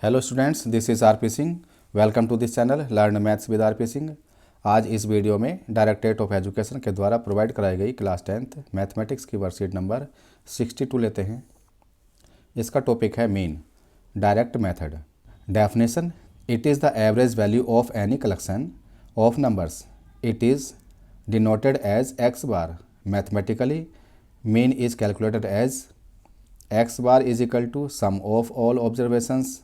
Hello students, this is R P Singh. Welcome to this channel learn maths with R P Singh. आज इस video में directorate of education के द्वारा provide कराई गई क्लास 10th मैथमेटिक्स की वर्कशीट नंबर 62 लेते हैं। इसका टॉपिक है mean direct method. Definition: it is the average value of any collection of numbers. It is denoted as X bar. Mathematically mean is calculated as X bar is equal to sum of all observations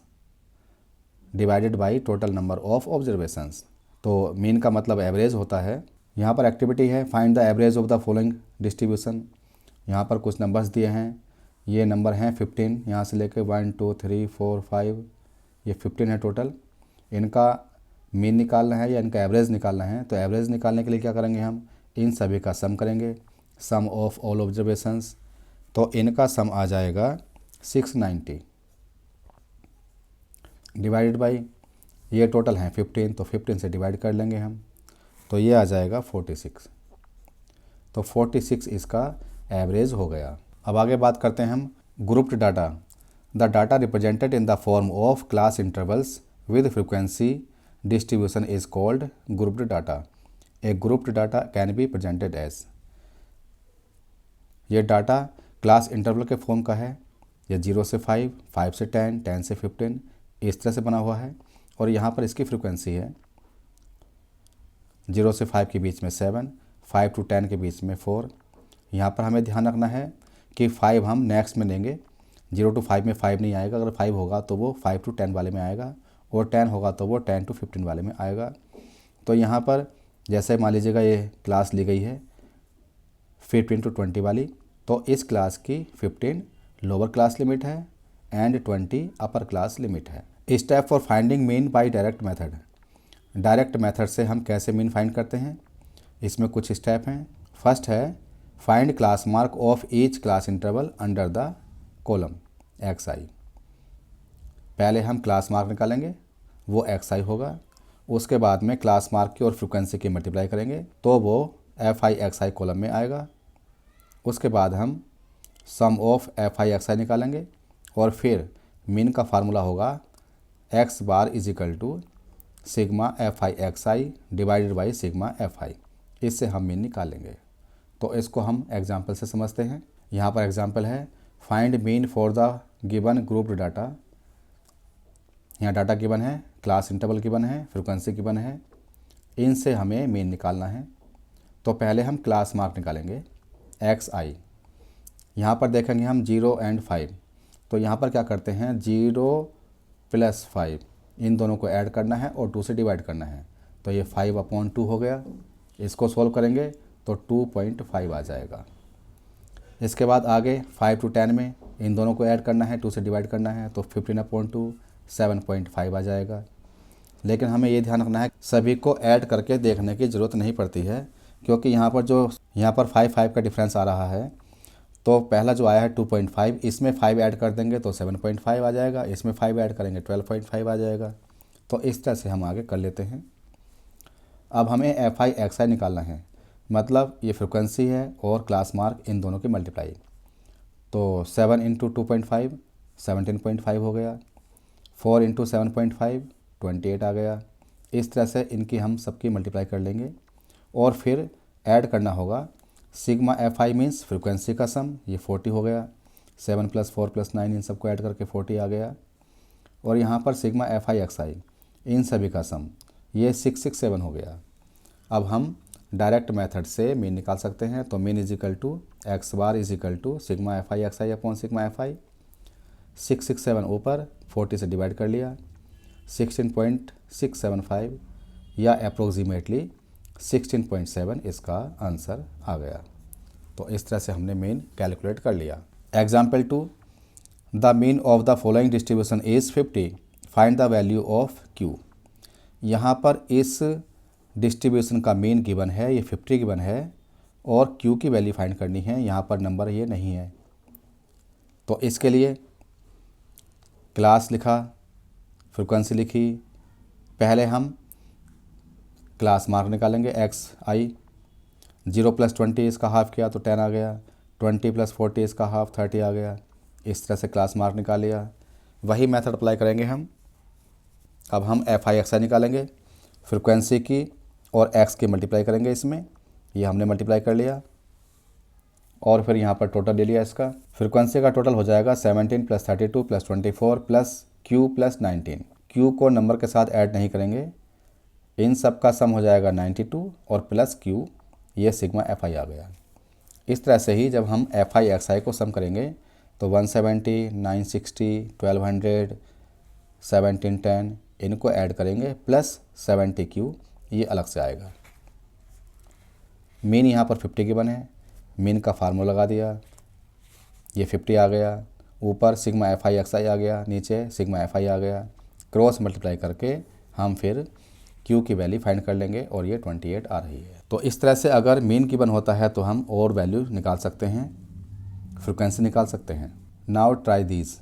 divided by total number of observations. तो mean का मतलब average होता है। यहाँ पर activity है find the average of the following distribution. यहाँ पर कुछ नंबर्स दिए हैं, ये नंबर हैं 15, यहाँ से लेकर 1 2 3 4 5, ये 15 है टोटल। इनका मीन निकालना है या इनका एवरेज निकालना है। तो एवरेज निकालने के लिए क्या करेंगे, हम इन सभी का सम करेंगे, सम ऑफ ऑल ऑब्जर्वेशंस। तो इनका सम आ जाएगा 690 डिवाइडेड बाई, ये टोटल हैं 15, तो 15 से डिवाइड कर लेंगे हम, तो ये आ जाएगा 46। तो 46 इसका एवरेज हो गया। अब आगे बात करते हैं हम grouped data. The data represented in the form of class intervals with frequency distribution is called grouped data. A grouped data can be presented as. ये डाटा क्लास इंटरवल के फॉर्म का है। ये 0 से 5, 5 से 10, 10 से 15 इस तरह से बना हुआ है। और यहाँ पर इसकी फ्रीक्वेंसी है 0 से 5 के बीच में 7, 5 to 10 के बीच में 4। यहाँ पर हमें ध्यान रखना है कि 5 हम नेक्स्ट में लेंगे। 0 to 5 में 5 नहीं आएगा, अगर 5 होगा तो वो 5 to 10 वाले में आएगा, और 10 होगा तो वो 10 to 15 वाले में आएगा। तो यहाँ पर जैसे मान लीजिएगा ये क्लास ली गई है 15 to 20 वाली, तो इस क्लास की 15 लोअर क्लास लिमिट है एंड 20 अपर क्लास लिमिट है। Step for finding mean by direct method. Direct method से हम कैसे मीन फाइंड करते हैं, इसमें कुछ स्टेप हैं। फर्स्ट है find class mark of each class interval under the column x i. पहले हम क्लास मार्क निकालेंगे, वो एक्स आई होगा। उसके बाद में क्लास मार्क की और फ्रिक्वेंसी की मल्टीप्लाई करेंगे तो वो F I x I column में आएगा। उसके बाद हम sum of F I x I निकालेंगे, और फिर मीन का फार्मूला होगा X bar is equal to sigma F I x I divided by sigma F I. इससे हम मीन निकालेंगे। तो इसको हम एग्जाम्पल से समझते हैं। यहाँ पर एग्जाम्पल है find mean for the given grouped data. यहाँ डाटा गिवन है, क्लास इंटरवल गिवन है, फ्रिक्वेंसी गिवन है, इनसे हमें मीन निकालना है। तो पहले हम क्लास मार्क निकालेंगे एक्स आई। यहाँ पर देखेंगे हम 0 and 5, तो यहाँ पर क्या करते हैं 0 + 5 इन दोनों को ऐड करना है और 2 से डिवाइड करना है। तो ये 5/2 हो गया। इसको सॉल्व करेंगे तो 2.5 आ जाएगा। इसके बाद आगे 5 to 10 में इन दोनों को ऐड करना है, 2 से डिवाइड करना है, तो 15/2 7.5 आ जाएगा। लेकिन हमें ये ध्यान रखना है सभी को ऐड करके देखने की ज़रूरत नहीं पड़ती है, क्योंकि यहाँ पर 5 का डिफरेंस आ रहा है। तो पहला जो आया है 2.5, इसमें 5 ऐड कर देंगे तो 7.5 आ जाएगा, इसमें 5 ऐड करेंगे 12.5 आ जाएगा। तो इस तरह से हम आगे कर लेते हैं। अब हमें एफ आई एक्स आई निकालना है, मतलब ये फ्रिक्वेंसी है और क्लास मार्क इन दोनों की मल्टीप्लाई। तो 7 × 2.5 17.5 हो गया, 4 × 7.5 28 आ गया। इस तरह से इनकी हम सबकी मल्टीप्लाई कर लेंगे, और फिर ऐड करना होगा sigma F I means frequency का सम, ये 40 हो गया। 7 + 4 + 9 इन सबको ऐड करके 40 आ गया। और यहाँ पर सिग्मा एफ आई एक्स आई इन सभी का सम, ये 667 हो गया। अब हम डायरेक्ट मेथड से मीन निकाल सकते हैं। तो mean is equal to X bar is equal to sigma F I x I upon sigma F I. 667 ऊपर 40 से डिवाइड कर लिया, 16.675 या अप्रोक्सीमेटली 16.7 इसका आंसर आ गया। तो इस तरह से हमने मीन कैलकुलेट कर लिया। Example 2, the mean of the following distribution is 50, find the value of Q. यहाँ पर इस डिस्ट्रीब्यूशन का मीन गिवन है, ये 50 गिवन है, और क्यू की वैल्यू फाइंड करनी है। यहाँ पर नंबर ये नहीं है, तो इसके लिए क्लास लिखा, फ्रिक्वेंसी लिखी। पहले हम क्लास मार्क निकालेंगे एक्स आई। 0 + 20 इसका हाफ किया तो 10 आ गया, 20 + 40 इसका हाफ 30 आ गया। इस तरह से क्लास मार्क निकाल लिया। वही मेथड अप्लाई करेंगे हम अब हम एफ आई एक्स आई निकालेंगे, फ्रिक्वेंसी की और एक्स की मल्टीप्लाई करेंगे इसमें, ये हमने मल्टीप्लाई कर लिया और फिर यहाँ पर टोटल ले लिया इसका। फ्रिक्वेंसी का टोटल हो जाएगा 17 + 32 + 24 + Q + 19। Q को नंबर के साथ ऐड नहीं करेंगे, इन सब का सम हो जाएगा 92 और प्लस Q, ये सिग्मा एफ आई आ गया। इस तरह से ही जब हम एफ आई एक्स आई को सम करेंगे तो 170, 960, 1200, 1710 इनको ऐड करेंगे प्लस 70Q, ये अलग से आएगा। मीन यहाँ पर 50 गिवन है, मीन का फार्मूला लगा दिया, ये 50 आ गया, ऊपर सिग्मा एफ आई एक्स आई आ गया, नीचे सिग्मा एफ आई आ गया। क्रॉस मल्टीप्लाई करके हम फिर Q की वैल्यू फाइंड कर लेंगे और ये 28 आ रही है। तो इस तरह से अगर मीन गिवन होता है तो हम और वैल्यू निकाल सकते हैं, फ्रिक्वेंसी निकाल सकते हैं। Now try these.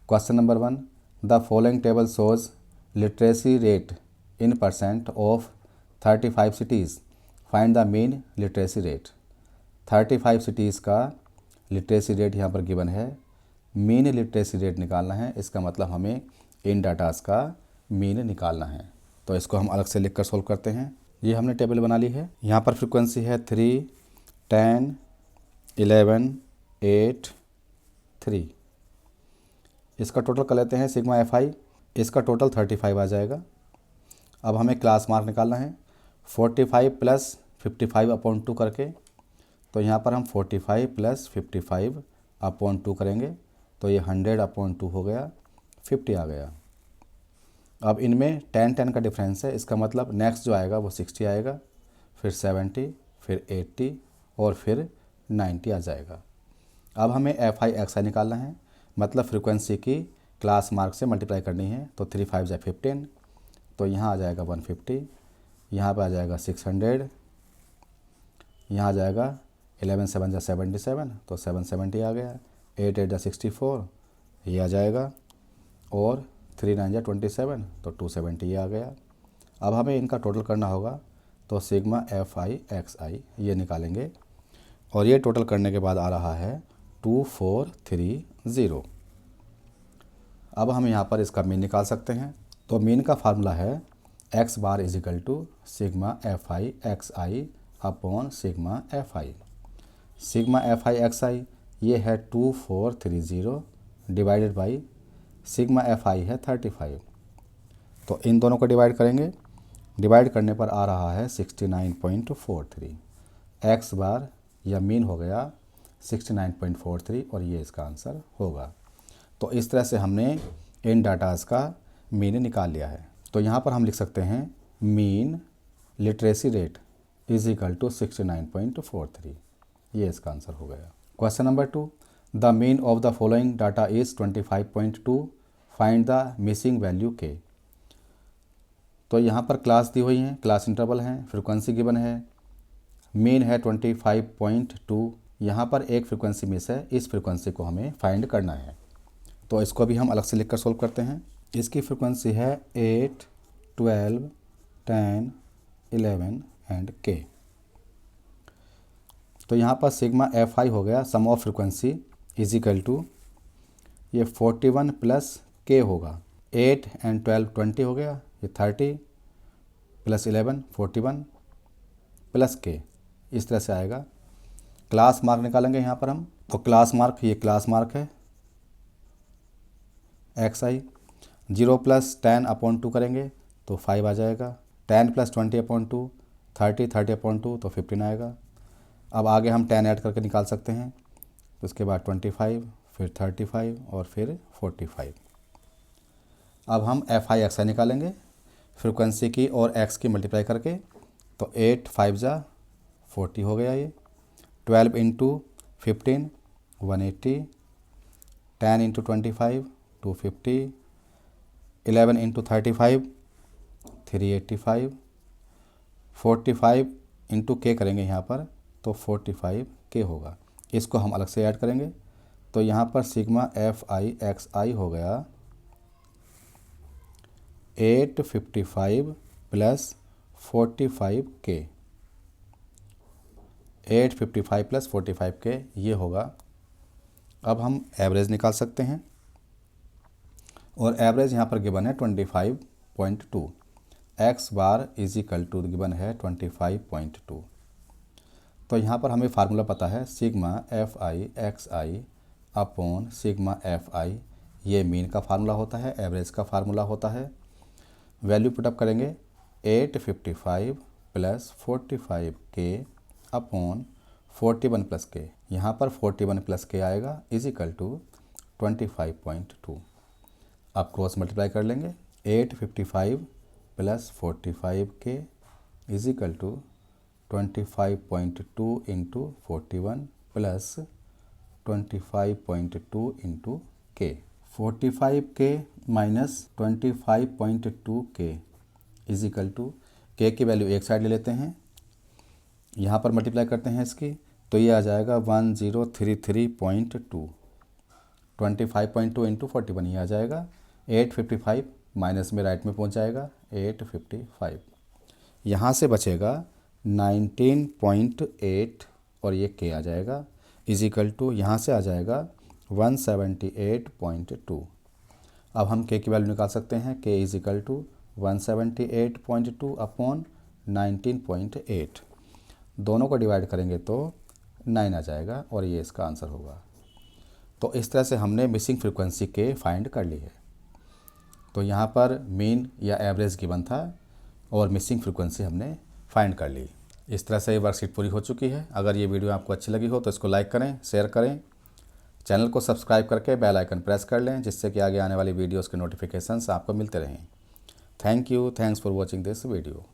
Question number 1, the following table shows literacy rate in % of 35 cities, find the mean literacy rate. 35 cities का लिटरेसी रेट यहाँ पर गिवन है, मीन लिटरेसी रेट निकालना है, इसका मतलब हमें इन डाटास का मीन निकालना है। तो इसको हम अलग से लिख कर सोल्व करते हैं। ये हमने टेबल बना ली है। यहाँ पर फ्रिक्वेंसी है 3, 10, 11, 8, 3। इसका टोटल कर लेते हैं सिग्मा एफ आई, इसका टोटल 35 आ जाएगा। अब हमें क्लास मार्क निकालना है 45 + 55/2 करके, तो यहाँ पर हम 45 + 55/2 करेंगे तो ये 100/2 हो गया, 50 आ गया। अब इनमें 10 का डिफरेंस है, इसका मतलब नेक्स्ट जो आएगा वो 60 आएगा, फिर 70, फिर 80 और फिर 90 आ जाएगा। अब हमें एफ आई एक्स आई निकालना है, मतलब फ्रिक्वेंसी की क्लास मार्क से मल्टीप्लाई करनी है, तो 3 5 = 15, तो यहाँ आ जाएगा 150, यहाँ पे आ जाएगा 600, यहाँ आ जाएगा 11 7 = 77, तो 770 आ गया, 8 8 = 64, ये आ जाएगा, और 3 9 = 27, तो 270 आ गया। अब हमें इनका टोटल करना होगा, तो sigma F I x i ये निकालेंगे और ये टोटल करने के बाद आ रहा है 2430। अब हम यहाँ पर इसका मीन निकाल सकते हैं। तो मीन का फार्मूला है x bar = sigma F I x I upon sigma F i. Sigma F I x i ये है 2430 divided by sigma F i है 35। तो इन दोनों को डिवाइड करेंगे, डिवाइड करने पर आ रहा है 69.43। एक्स बार या मीन हो गया 69.43 और ये इसका आंसर होगा। तो इस तरह से हमने इन डाटास का मीन निकाल लिया है। तो यहाँ पर हम लिख सकते हैं मीन लिटरेसी रेट = 69.43, ये इसका आंसर हो गया। Question number 2, the mean of the following data is 25.2, find the missing value के। तो यहाँ पर क्लास दी हुई हैं, क्लास इंटरवल हैं, फ्रिक्वेंसी गिवन है, मीन है 25.2, यहाँ पर एक फ्रिक्वेंसी मिस है, इस फ्रिक्वेंसी को हमें फाइंड करना है। तो इसको भी हम अलग से लिख कर सोल्व करते हैं। इसकी फ्रिक्वेंसी है 8, 12, 10, 11 एंड के। तो यहाँ पर सिग्मा एफ आई हो गया, सम ऑफ फ्रिक्वेंसी = ये 41 + के होगा, 8 एंड 12 20 हो गया, ये 30 + 11 41 + के, इस तरह से आएगा। क्लास मार्क निकालेंगे यहाँ पर हम, तो क्लास मार्क, ये क्लास मार्क है एक्स आई। 0 + 10/2 करेंगे तो 5 आ जाएगा, 10 + 20/2, 30 30/2 तो 15 आएगा। अब आगे हम 10 ऐड करके निकाल सकते हैं, उसके बाद 25, फिर 35 और फिर 45। अब हम एफ आई एक्स आई निकालेंगे, फ्रिक्वेंसी की और एक्स की मल्टीप्लाई करके, तो 8 5 = 40 हो गया ये, 12 × 15 180, 10 × 25 250, 11 × 35 385, 45 × के करेंगे यहाँ पर, तो 45 के होगा। इसको हम अलग से ऐड करेंगे, तो यहाँ पर सिग्मा एफ आई एक्स आई हो गया 855 + 45 के, 855 + 45 के, ये होगा। अब हम एवरेज निकाल सकते हैं और एवरेज यहाँ पर गिवन है 25 25.2, X bar is equal to given है 25.2। तो यहाँ पर हमें फार्मूला पता है sigma F I x I upon sigma F I, ये मीन का फार्मूला होता है, एवरेज का फार्मूला होता है। वैल्यू पुटअप करेंगे 855 प्लस 45 के अपॉन 41 प्लस के, यहाँ पर 41 प्लस के आएगा इज इक्वल टू 25.2। अब क्रॉस मल्टीप्लाई कर लेंगे 855 plus 45 K is equal to 25.2 into 41 plus 25.2 into K. 45 के माइनस 25.2 के इज इक्वल टू के की वैल्यू एक साइड ले लेते हैं, यहाँ पर मल्टीप्लाई करते हैं इसकी, तो ये आ जाएगा 1033.2, 25.2 इंटू 41 ये आ जाएगा 855, माइनस में राइट में पहुँच जाएगा 855, यहाँ से बचेगा 19.8 और ये के आ जाएगा इज इक्वल टू, यहाँ से आ जाएगा 178.2। अब हम के की वैल्यू निकाल सकते हैं, के इज इक्वल टू 178.2 अपॉन 19.8, दोनों को डिवाइड करेंगे तो 9 आ जाएगा और ये इसका आंसर होगा। तो इस तरह से हमने मिसिंग फ्रीक्वेंसी के फाइंड कर ली है। तो यहाँ पर मीन या एवरेज गिवन था और मिसिंग फ्रीक्वेंसी हमने फाइंड कर ली। इस तरह से ये वर्कशीट पूरी हो चुकी है। अगर ये वीडियो आपको अच्छी लगी हो तो इसको लाइक करें, शेयर करें, चैनल को सब्सक्राइब करके बेल आइकन प्रेस कर लें, जिससे कि आगे आने वाली वीडियोज़ के नोटिफिकेशंस आपको मिलते रहें। Thank you, thanks for watching this video.